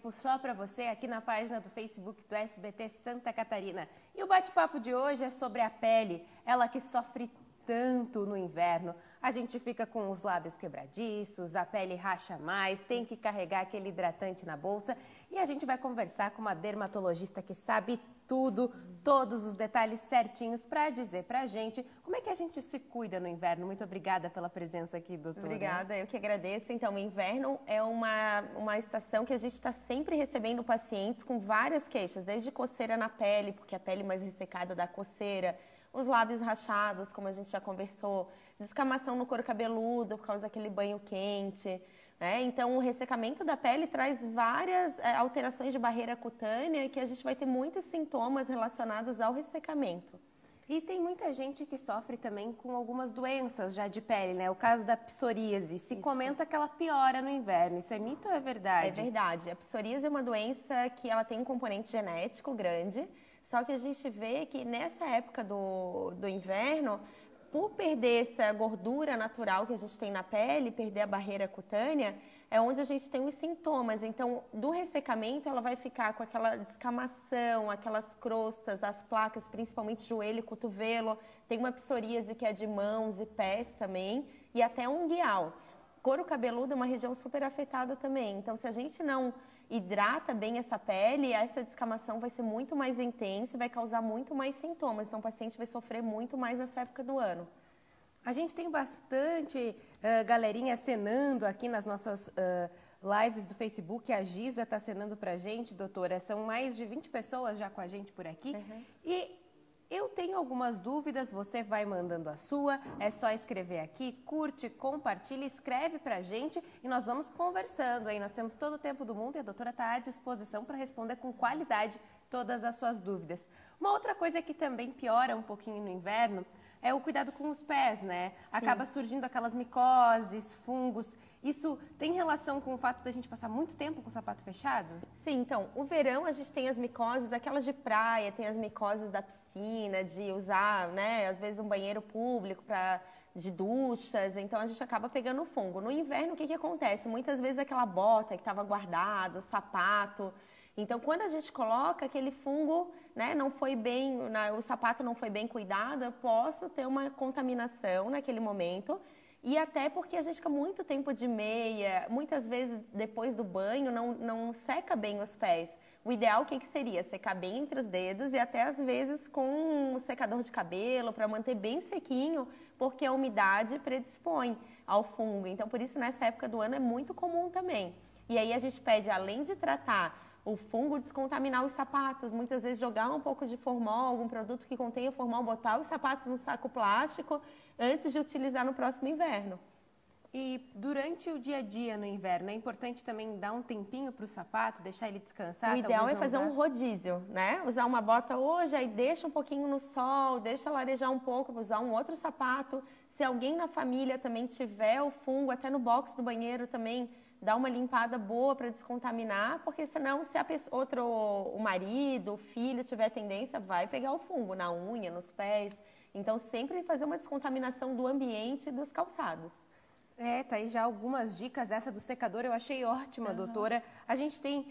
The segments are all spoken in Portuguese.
tempo só para você aqui na página do Facebook do SBT Santa Catarina. E o bate-papo de hoje é sobre a pele, ela que sofre tanto no inverno. A gente fica com os lábios quebradiços, a pele racha mais, tem que carregar aquele hidratante na bolsa. E a gente vai conversar com uma dermatologista que sabe tudo, todos os detalhes certinhos para dizer pra gente como é que a gente se cuida no inverno. Muito obrigada pela presença aqui, doutora. Obrigada, eu que agradeço. Então, o inverno é uma estação que a gente está sempre recebendo pacientes com várias queixas, desde coceira na pele, porque a pele mais ressecada dá coceira, os lábios rachados, como a gente já conversou, descamação no couro cabeludo por causa daquele banho quente, né? Então, o ressecamento da pele traz várias alterações de barreira cutânea que a gente vai ter muitos sintomas relacionados ao ressecamento. E tem muita gente que sofre também com algumas doenças já de pele, né? O caso da psoríase. Se comenta que ela piora no inverno. Isso é mito ou é verdade? É verdade. A psoríase é uma doença que ela tem um componente genético grande, só que a gente vê que nessa época do inverno, por perder essa gordura natural que a gente tem na pele, perder a barreira cutânea, é onde a gente tem os sintomas. Então, do ressecamento, ela vai ficar com aquela descamação, aquelas crostas, as placas, principalmente joelho e cotovelo. Tem uma psoríase que é de mãos e pés também, e até um guial. Couro cabeludo é uma região super afetada também. Então, se a gente não hidrata bem essa pele, essa descamação vai ser muito mais intensa e vai causar muito mais sintomas. Então, o paciente vai sofrer muito mais nessa época do ano. A gente tem bastante galerinha acenando aqui nas nossas lives do Facebook. A Giza está acenando para a gente, doutora. São mais de 20 pessoas já com a gente por aqui. E eu tenho algumas dúvidas, você vai mandando a sua, é só escrever aqui, curte, compartilha, escreve pra gente e nós vamos conversando aí. Nós temos todo o tempo do mundo e a doutora está à disposição para responder com qualidade todas as suas dúvidas. Uma outra coisa que também piora um pouquinho no inverno é o cuidado com os pés, né? Sim. Acaba surgindo aquelas micoses, fungos. Isso tem relação com o fato da gente passar muito tempo com o sapato fechado? Sim, então, o verão a gente tem as micoses, aquelas de praia, tem as micoses da piscina, de usar, né, às vezes um banheiro público de duchas, então a gente acaba pegando fungo. No inverno, o que acontece? Muitas vezes aquela bota que estava guardada, o sapato. Então, quando a gente coloca aquele fungo, né, não foi bem, o sapato não foi bem cuidado, eu posso ter uma contaminação naquele momento. E até porque a gente fica muito tempo de meia, muitas vezes depois do banho não seca bem os pés. O ideal, o que seria? Secar bem entre os dedos e até às vezes com um secador de cabelo para manter bem sequinho, porque a umidade predispõe ao fungo. Então, por isso, nessa época do ano é muito comum também. E aí a gente pede, além de tratar o fungo, descontaminar os sapatos, muitas vezes jogar um pouco de formol, algum produto que contenha formol, botar os sapatos no saco plástico antes de utilizar no próximo inverno. E durante o dia a dia no inverno, é importante também dar um tempinho para o sapato, deixar ele descansar? O ideal é fazer um rodízio, né? Usar uma bota hoje, aí deixa um pouquinho no sol, deixa larejar um pouco para usar um outro sapato. Se alguém na família também tiver o fungo, até no box do banheiro também, dá uma limpada boa para descontaminar, porque senão se o marido, o filho tiver tendência, vai pegar o fungo na unha, nos pés. Então sempre fazer uma descontaminação do ambiente e dos calçados. Tá aí já algumas dicas. Essa do secador eu achei ótima, doutora. A gente tem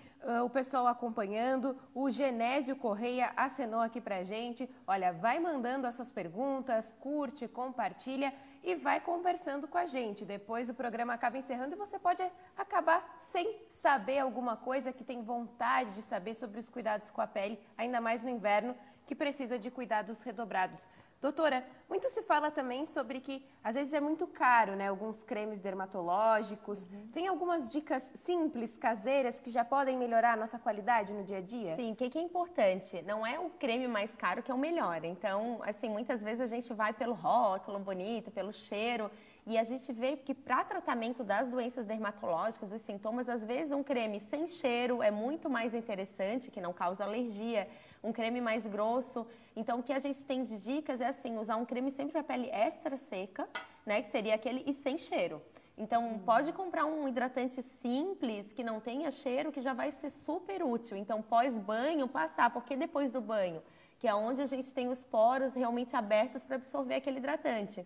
o pessoal acompanhando, o Genésio Correia acenou aqui pra gente. Olha, vai mandando as suas perguntas, curte, compartilha e vai conversando com a gente. Depois o programa acaba encerrando e você pode acabar sem saber alguma coisa que tem vontade de saber sobre os cuidados com a pele, ainda mais no inverno, que precisa de cuidados redobrados. Doutora, muito se fala também sobre que às vezes é muito caro, né? Alguns cremes dermatológicos. Tem algumas dicas simples, caseiras, que já podem melhorar a nossa qualidade no dia a dia? Sim, o que é importante? Não é o creme mais caro que é o melhor. Então, assim, muitas vezes a gente vai pelo rótulo bonito, pelo cheiro, e a gente vê que para tratamento das doenças dermatológicas, dos sintomas, às vezes um creme sem cheiro é muito mais interessante, que não causa alergia, um creme mais grosso. Então, o que a gente tem de dicas é assim, usar um creme sempre para pele extra seca, né, que seria aquele e sem cheiro. Então, pode comprar um hidratante simples, que não tenha cheiro, que já vai ser super útil. Então, pós-banho, passar, porque depois do banho, que é onde a gente tem os poros realmente abertos para absorver aquele hidratante.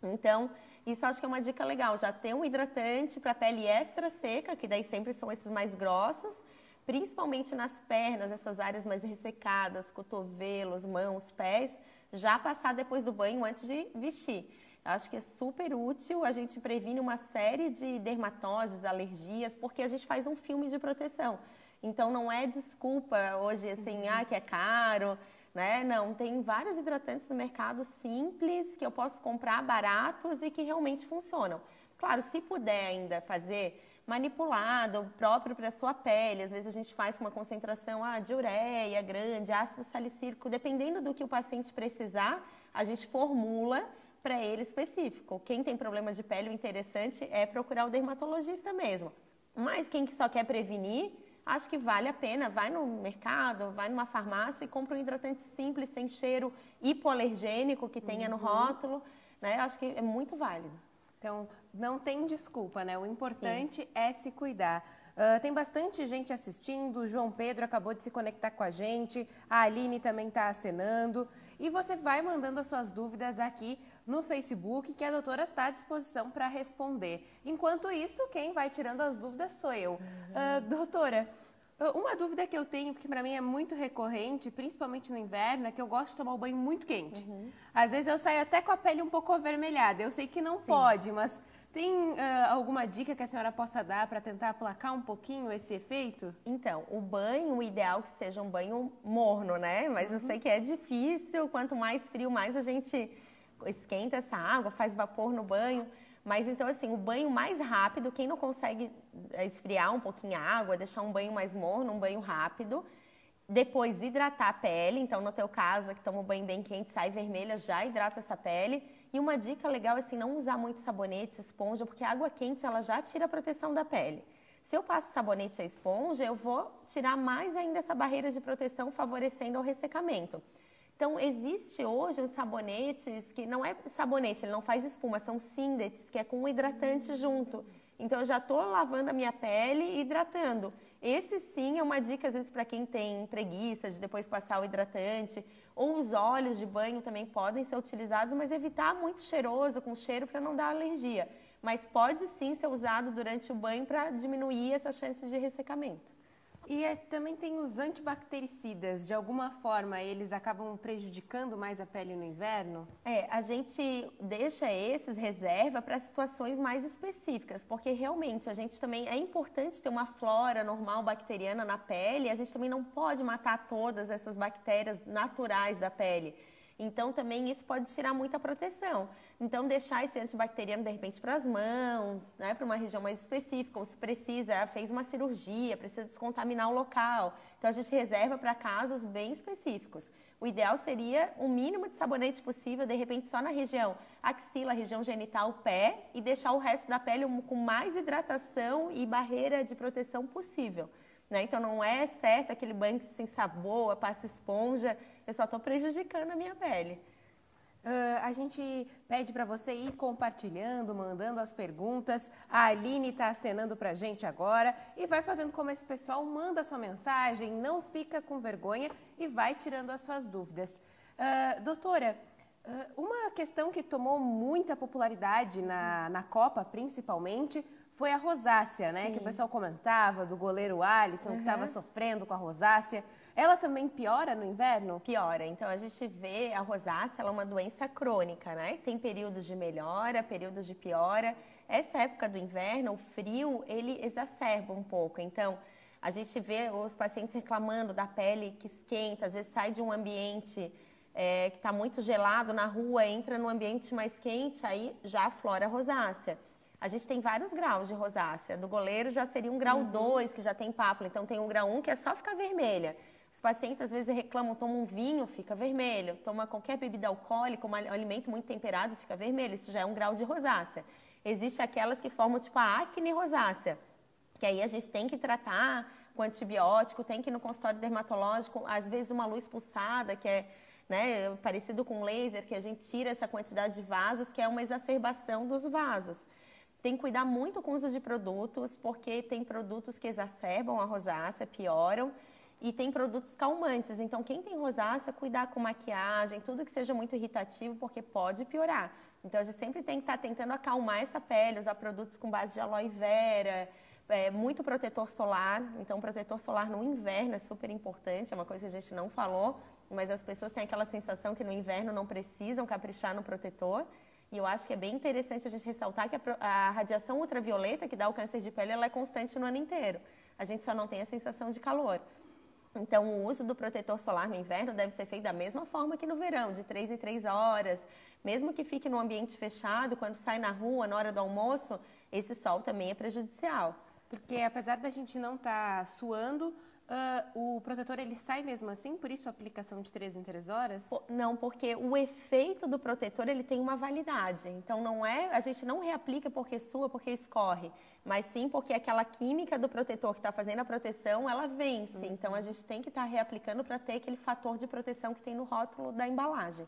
Então, isso acho que é uma dica legal, já ter um hidratante para pele extra seca, que daí sempre são esses mais grossos, principalmente nas pernas, essas áreas mais ressecadas, cotovelos, mãos, pés, já passar depois do banho antes de vestir. Eu acho que é super útil, a gente previne uma série de dermatoses, alergias, porque a gente faz um filme de proteção. Então não é desculpa hoje assim, que é caro, né? Não, tem vários hidratantes no mercado simples que eu posso comprar baratos e que realmente funcionam. Claro, se puder ainda fazer manipulado, próprio para a sua pele, às vezes a gente faz com uma concentração de ureia grande, ácido salicílico, dependendo do que o paciente precisar, a gente formula para ele específico. Quem tem problema de pele, o interessante é procurar o dermatologista mesmo. Mas quem só quer prevenir, acho que vale a pena, vai no mercado, vai numa farmácia e compra um hidratante simples, sem cheiro, hipoalergênico, que tenha no rótulo, né? Acho que é muito válido. Então, não tem desculpa, né? O importante é se cuidar. Tem bastante gente assistindo, o João Pedro acabou de se conectar com a gente, a Aline também está acenando. E você vai mandando as suas dúvidas aqui no Facebook, que a doutora está à disposição para responder. Enquanto isso, quem vai tirando as dúvidas sou eu. Doutora, uma dúvida que eu tenho, porque para mim é muito recorrente, principalmente no inverno, é que eu gosto de tomar o banho muito quente. Às vezes eu saio até com a pele um pouco avermelhada. Eu sei que não pode, mas tem alguma dica que a senhora possa dar para tentar aplacar um pouquinho esse efeito? Então, o banho, o ideal é que seja um banho morno, né? Mas eu sei que é difícil, quanto mais frio, mais a gente esquenta essa água, faz vapor no banho. Mas então, assim, o banho mais rápido, quem não consegue esfriar um pouquinho a água, deixar um banho mais morno, um banho rápido. Depois, hidratar a pele. Então, no teu caso, que toma um banho bem quente, sai vermelha, já hidrata essa pele. E uma dica legal é, assim, não usar muito sabonete, esponja, porque a água quente, ela já tira a proteção da pele. Se eu passo sabonete e a esponja, eu vou tirar mais ainda essa barreira de proteção, favorecendo o ressecamento. Então, existe hoje uns sabonetes que não é sabonete, ele não faz espuma, são síntets, que é com um hidratante junto. Então, eu já estou lavando a minha pele e hidratando. Esse sim é uma dica, às vezes, para quem tem preguiça de depois passar o hidratante. Ou os óleos de banho também podem ser utilizados, mas evitar muito cheiroso, com cheiro, para não dar alergia. Mas pode sim ser usado durante o banho para diminuir essas chances de ressecamento. E também tem os antibactericidas, de alguma forma eles acabam prejudicando mais a pele no inverno? A gente deixa esses reserva para situações mais específicas, porque realmente a gente também é importante ter uma flora normal bacteriana na pele, a gente também não pode matar todas essas bactérias naturais da pele. Então, também isso pode tirar muita proteção. Então, deixar esse antibacteriano, de repente, para as mãos, né, para uma região mais específica, ou se precisa, fez uma cirurgia, precisa descontaminar o local. Então, a gente reserva para casos bem específicos. O ideal seria o mínimo de sabonete possível, de repente, só na região axila, região genital, pé, e deixar o resto da pele com mais hidratação e barreira de proteção possível. Né? Então, não é certo aquele banho sem sabor, passa esponja, eu só estou prejudicando a minha pele. A gente pede para você ir compartilhando, mandando as perguntas. A Aline está acenando para a gente agora e vai fazendo como esse pessoal, manda a sua mensagem, não fica com vergonha e vai tirando as suas dúvidas. Doutora, uma questão que tomou muita popularidade na Copa, principalmente, foi a rosácea, né? Sim. Que o pessoal comentava do goleiro Alisson, que estava sofrendo com a rosácea. Ela também piora no inverno? Piora. Então, a gente vê a rosácea, ela é uma doença crônica, né? Tem períodos de melhora, períodos de piora. Essa época do inverno, o frio, ele exacerba um pouco. Então, a gente vê os pacientes reclamando da pele que esquenta, às vezes sai de um ambiente que está muito gelado na rua, entra num ambiente mais quente, aí já aflora a rosácea. A gente tem vários graus de rosácea. Do goleiro já seria um grau 2, que já tem pápula. Então, tem o grau 1, que é só ficar vermelha. Os pacientes às vezes reclamam, tomam um vinho, fica vermelho. Toma qualquer bebida alcoólica, um alimento muito temperado, fica vermelho. Isso já é um grau de rosácea. Existem aquelas que formam tipo a acne rosácea, que aí a gente tem que tratar com antibiótico, tem que ir no consultório dermatológico, às vezes uma luz pulsada, que é parecido com laser, que a gente tira essa quantidade de vasos, que é uma exacerbação dos vasos. Tem que cuidar muito com o uso de produtos, porque tem produtos que exacerbam a rosácea, pioram, e tem produtos calmantes. Então, quem tem rosácea, cuidar com maquiagem, tudo que seja muito irritativo, porque pode piorar. Então, a gente sempre tem que estar tentando acalmar essa pele, usar produtos com base de aloe vera, Muito protetor solar, então protetor solar no inverno é super importante, é uma coisa que a gente não falou, mas as pessoas têm aquela sensação que no inverno não precisam caprichar no protetor. E eu acho que é bem interessante a gente ressaltar que a radiação ultravioleta que dá o câncer de pele, ela é constante no ano inteiro. A gente só não tem a sensação de calor. Então, o uso do protetor solar no inverno deve ser feito da mesma forma que no verão, de 3 em 3 horas. Mesmo que fique num ambiente fechado, quando sai na rua, na hora do almoço, esse sol também é prejudicial. Porque apesar da gente não estar suando, o protetor ele sai mesmo assim, por isso a aplicação de 3 em 3 horas? Não, porque o efeito do protetor ele tem uma validade. Então a gente não reaplica porque sua, porque escorre, mas sim porque aquela química do protetor que está fazendo a proteção, ela vence. Então a gente tem que estar reaplicando para ter aquele fator de proteção que tem no rótulo da embalagem,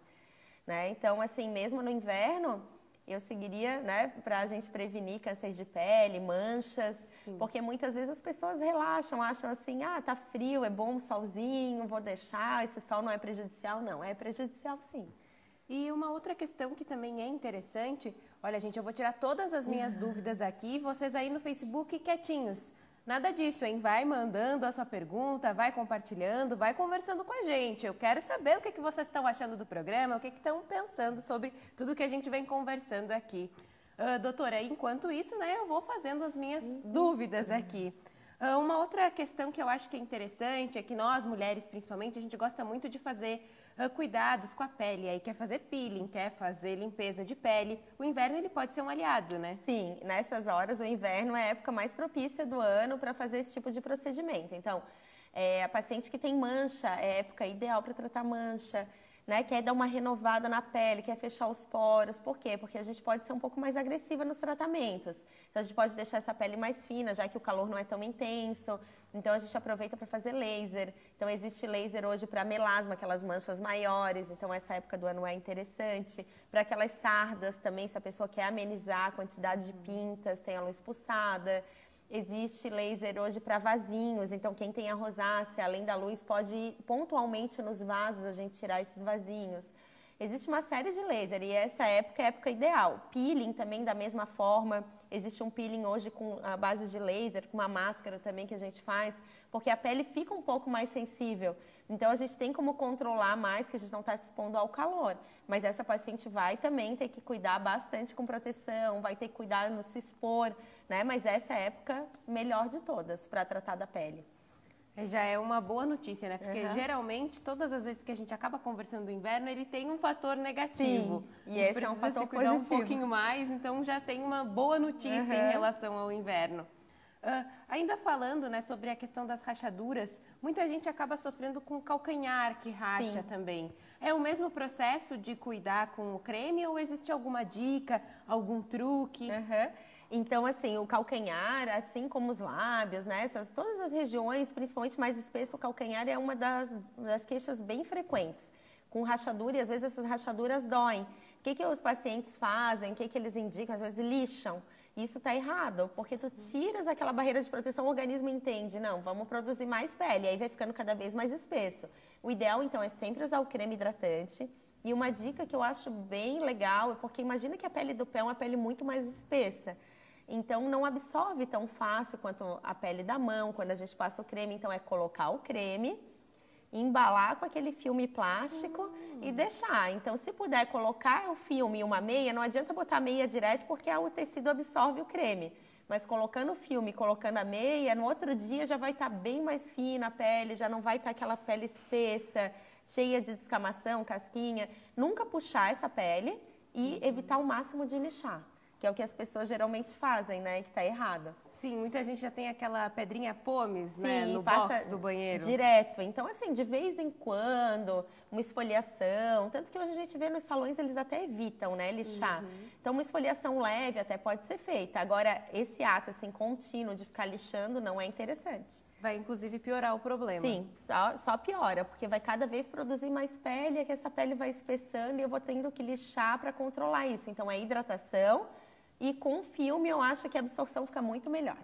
né? Então, assim, mesmo no inverno, eu seguiria, né, para a gente prevenir câncer de pele, manchas, porque muitas vezes as pessoas relaxam, acham assim, tá frio, é bom um solzinho, vou deixar, esse sol não é prejudicial. Não, é prejudicial sim. E uma outra questão que também é interessante, olha gente, eu vou tirar todas as minhas dúvidas aqui, vocês aí no Facebook quietinhos. Nada disso, hein? Vai mandando a sua pergunta, vai compartilhando, vai conversando com a gente. Eu quero saber o que vocês estão achando do programa, o que estão pensando sobre tudo que a gente vem conversando aqui. Doutora, enquanto isso, né, eu vou fazendo as minhas dúvidas aqui. Uma outra questão que eu acho que é interessante é que nós, mulheres principalmente, a gente gosta muito de fazer cuidados com a pele. Aí quer fazer peeling, quer fazer limpeza de pele. O inverno ele pode ser um aliado, né? Sim, nessas horas o inverno é a época mais propícia do ano para fazer esse tipo de procedimento. Então, a paciente que tem mancha é a época ideal para tratar mancha. Né, quer dar uma renovada na pele, quer fechar os poros. Por quê? Porque a gente pode ser um pouco mais agressiva nos tratamentos. Então, a gente pode deixar essa pele mais fina, já que o calor não é tão intenso. Então, a gente aproveita para fazer laser. Então, existe laser hoje para melasma, aquelas manchas maiores. Então, essa época do ano é interessante. Para aquelas sardas também, se a pessoa quer amenizar a quantidade de pintas, tem a luz pulsada. Existe laser hoje para vasinhos, então quem tem a rosácea, além da luz, pode ir pontualmente nos vasos a gente tirar esses vasinhos. Existe uma série de laser e essa época é a época ideal. Peeling também da mesma forma. Existe um peeling hoje com a base de laser, com uma máscara também que a gente faz, porque a pele fica um pouco mais sensível. Então a gente tem como controlar mais, que a gente não está se expondo ao calor. Mas essa paciente vai também ter que cuidar bastante com proteção, vai ter que cuidar no se expor, né? Mas essa é a época melhor de todas para tratar da pele. Já é uma boa notícia, né? Porque geralmente, todas as vezes que a gente acaba conversando do inverno, ele tem um fator negativo. Sim, e esse é um fator se cuidar positivo. um pouquinho mais, então já tem uma boa notícia em relação ao inverno. Ainda falando, né, sobre a questão das rachaduras, muita gente acaba sofrendo com o calcanhar que racha também. É o mesmo processo de cuidar com o creme ou existe alguma dica, algum truque? Então, assim, o calcanhar, assim como os lábios, né? Todas as regiões, principalmente mais espesso, o calcanhar é uma das queixas bem frequentes. Com rachadura, e às vezes essas rachaduras doem. O que os pacientes fazem? O que eles indicam? Às vezes lixam. Isso está errado, porque tu tiras aquela barreira de proteção, o organismo entende, não, vamos produzir mais pele, aí vai ficando cada vez mais espesso. O ideal, então, é sempre usar o creme hidratante. E uma dica que eu acho bem legal é porque imagina que a pele do pé é uma pele muito mais espessa. Então, não absorve tão fácil quanto a pele da mão, quando a gente passa o creme. Então, é colocar o creme, embalar com aquele filme plástico e deixar. Então, se puder colocar o filme e uma meia, não adianta botar a meia direto porque o tecido absorve o creme. Mas colocando o filme, colocando a meia, no outro dia já vai estar bem mais fina a pele, já não vai estar aquela pele espessa, cheia de descamação, casquinha. Nunca puxar essa pele e evitar o máximo de lixar. Que é o que as pessoas geralmente fazem, né? Que está errado. Sim, muita gente já tem aquela pedrinha pomes, né? No box do banheiro. Direto. Então, assim, de vez em quando, uma esfoliação. Tanto que hoje a gente vê nos salões, eles até evitam, né? Lixar. Então, uma esfoliação leve até pode ser feita. Agora, esse ato, assim, contínuo de ficar lixando não é interessante. Vai, inclusive, piorar o problema. Sim, só piora, porque vai cada vez produzir mais pele, é que essa pele vai espessando e eu vou tendo que lixar para controlar isso. Então, é hidratação. E com filme eu acho que a absorção fica muito melhor.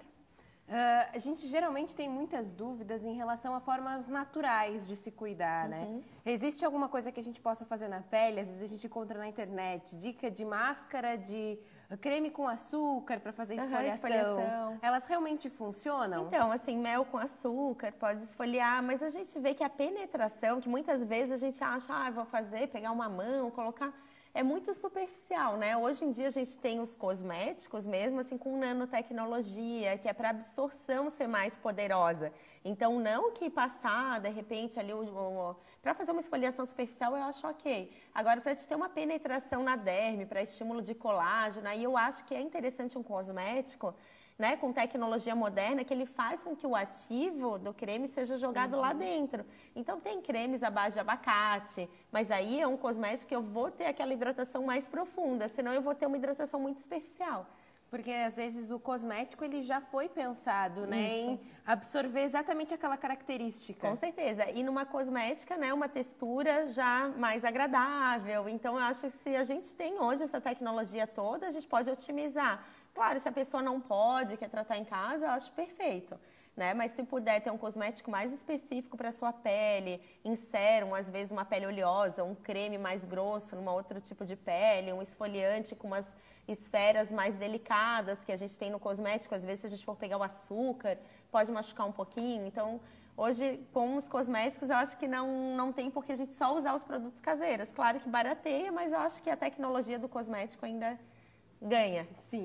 A gente geralmente tem muitas dúvidas em relação a formas naturais de se cuidar, né? Existe alguma coisa que a gente possa fazer na pele? Às vezes a gente encontra na internet dica de máscara de creme com açúcar para fazer esfoliação, elas realmente funcionam? Então, assim, mel com açúcar pode esfoliar, mas a gente vê que a penetração, que muitas vezes a gente acha, vou fazer, pegar uma mão, colocar... É muito superficial, né? Hoje em dia a gente tem os cosméticos mesmo, assim, com nanotecnologia, que é para a absorção ser mais poderosa. Então, não que passar, de repente, ali, para fazer uma esfoliação superficial, eu acho ok. Agora, para ter uma penetração na derme, para estímulo de colágeno, aí eu acho que é interessante um cosmético, né, com tecnologia moderna, que ele faz com que o ativo do creme seja jogado lá dentro. Então, tem cremes à base de abacate, mas aí é um cosmético que eu vou ter aquela hidratação mais profunda, senão eu vou ter uma hidratação muito superficial. Porque, às vezes, o cosmético ele já foi pensado, né, em absorver exatamente aquela característica. Com certeza. E numa cosmética, né, uma textura já mais agradável. Então, eu acho que se a gente tem hoje essa tecnologia toda, a gente pode otimizar. Claro, se a pessoa não pode, quer tratar em casa, eu acho perfeito, né? Mas se puder ter um cosmético mais específico para a sua pele, em sérum, às vezes uma pele oleosa, um creme mais grosso numa outro tipo de pele, um esfoliante com umas esferas mais delicadas que a gente tem no cosmético, às vezes se a gente for pegar o açúcar, pode machucar um pouquinho. Então, hoje, com os cosméticos, eu acho que não tem por que a gente só usar os produtos caseiros. Claro que barateia, mas eu acho que a tecnologia do cosmético ainda... ganha. Sim.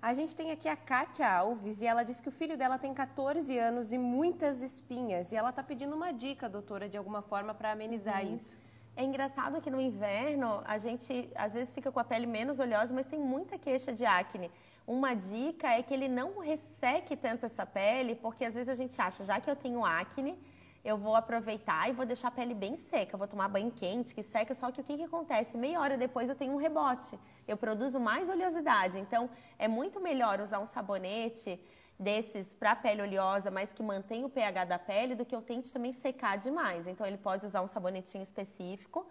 A gente tem aqui a Kátia Alves e ela diz que o filho dela tem 14 anos e muitas espinhas. E ela está pedindo uma dica, doutora, de alguma forma para amenizar isso. É engraçado que no inverno a gente às vezes fica com a pele menos oleosa, mas tem muita queixa de acne. Uma dica é que ele não resseque tanto essa pele, porque às vezes a gente acha, já que eu tenho acne, eu vou aproveitar e vou deixar a pele bem seca, vou tomar banho quente, que seca, só que o que acontece? Meia hora depois eu tenho um rebote, eu produzo mais oleosidade, então é muito melhor usar um sabonete desses para pele oleosa, mas que mantém o pH da pele, do que eu tente também secar demais. Então ele pode usar um sabonetinho específico.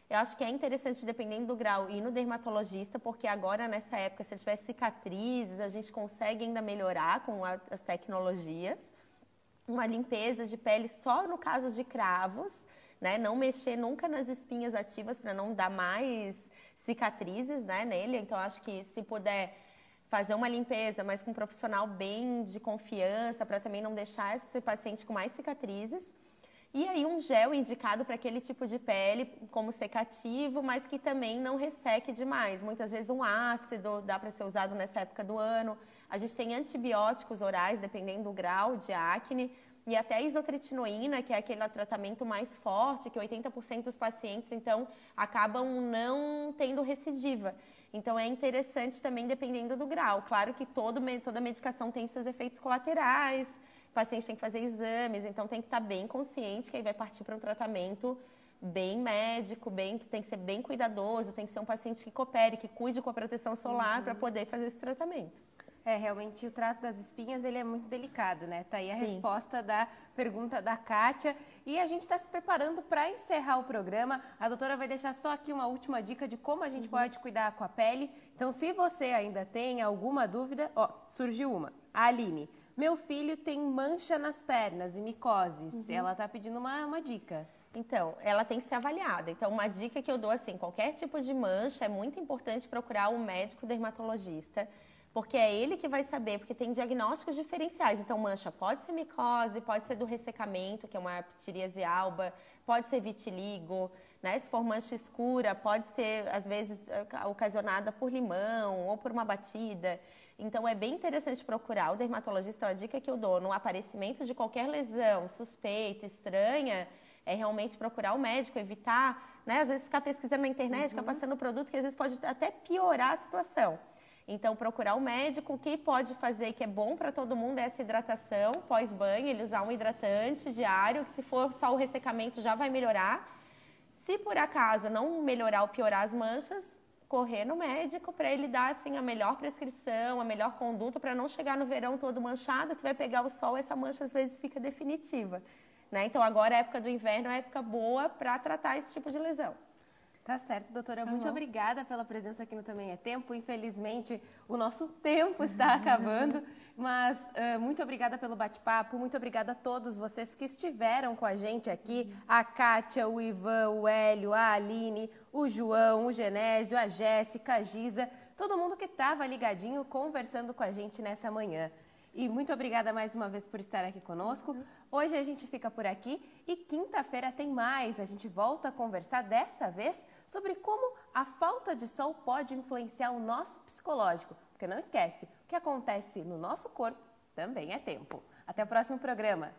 Eu acho que é interessante, dependendo do grau, ir no dermatologista, porque agora, nessa época, se ele tiver cicatrizes, a gente consegue ainda melhorar com as tecnologias. Uma limpeza de pele só no caso de cravos, né? Não mexer nunca nas espinhas ativas para não dar mais cicatrizes, né, nele. Então, acho que se puder fazer uma limpeza, mas com um profissional bem de confiança, para também não deixar esse paciente com mais cicatrizes. E aí um gel indicado para aquele tipo de pele como secativo, mas que também não resseque demais. Muitas vezes um ácido dá para ser usado nessa época do ano. A gente tem antibióticos orais, dependendo do grau de acne, e até a isotretinoína, que é aquele tratamento mais forte, que 80% dos pacientes, então, acabam não tendo recidiva. Então, é interessante também, dependendo do grau. Claro que toda medicação tem seus efeitos colaterais, o paciente tem que fazer exames, então tem que estar bem consciente que aí vai partir para um tratamento bem médico, que tem que ser bem cuidadoso, tem que ser um paciente que coopere, que cuide com a proteção solar para poder fazer esse tratamento. Realmente o trato das espinhas ele é muito delicado, né? Tá aí a resposta da pergunta da Kátia. E a gente está se preparando para encerrar o programa. A doutora vai deixar só aqui uma última dica de como a gente pode cuidar com a pele. Então, se você ainda tem alguma dúvida, surgiu uma. A Aline, meu filho tem mancha nas pernas e micoses. Ela está pedindo uma dica. Então, ela tem que ser avaliada. Então, uma dica que eu dou assim, qualquer tipo de mancha, é muito importante procurar um médico dermatologista, porque é ele que vai saber, porque tem diagnósticos diferenciais. Então, mancha pode ser micose, pode ser do ressecamento, que é uma ptiríase alba, pode ser vitiligo, né? Se for mancha escura, pode ser, às vezes, ocasionada por limão ou por uma batida. Então, é bem interessante procurar o dermatologista. A dica que eu dou no aparecimento de qualquer lesão suspeita, estranha, é realmente procurar o médico, evitar, né? Às vezes, ficar pesquisando na internet, ficar passando produto que às vezes pode até piorar a situação. Então, procurar o médico, o que pode fazer, que é bom para todo mundo, é essa hidratação pós-banho, ele usar um hidratante diário, que se for só o ressecamento já vai melhorar. Se por acaso não melhorar ou piorar as manchas, correr no médico para ele dar assim, a melhor prescrição, a melhor conduta, para não chegar no verão todo manchado, que vai pegar o sol, essa mancha às vezes fica definitiva. Né? Então, agora a época do inverno é a época boa para tratar esse tipo de lesão. Tá certo, doutora. Muito obrigada pela presença aqui no Também é Tempo. Infelizmente, o nosso tempo está acabando, mas muito obrigada pelo bate-papo, muito obrigada a todos vocês que estiveram com a gente aqui, a Kátia, o Ivan, o Hélio, a Aline, o João, o Genésio, a Jéssica, a Giza, todo mundo que estava ligadinho conversando com a gente nessa manhã. E muito obrigada mais uma vez por estar aqui conosco. Hoje a gente fica por aqui e quinta-feira tem mais. A gente volta a conversar dessa vez sobre como a falta de sol pode influenciar o nosso psicológico. Porque não esquece, o que acontece no nosso corpo também é tempo. Até o próximo programa.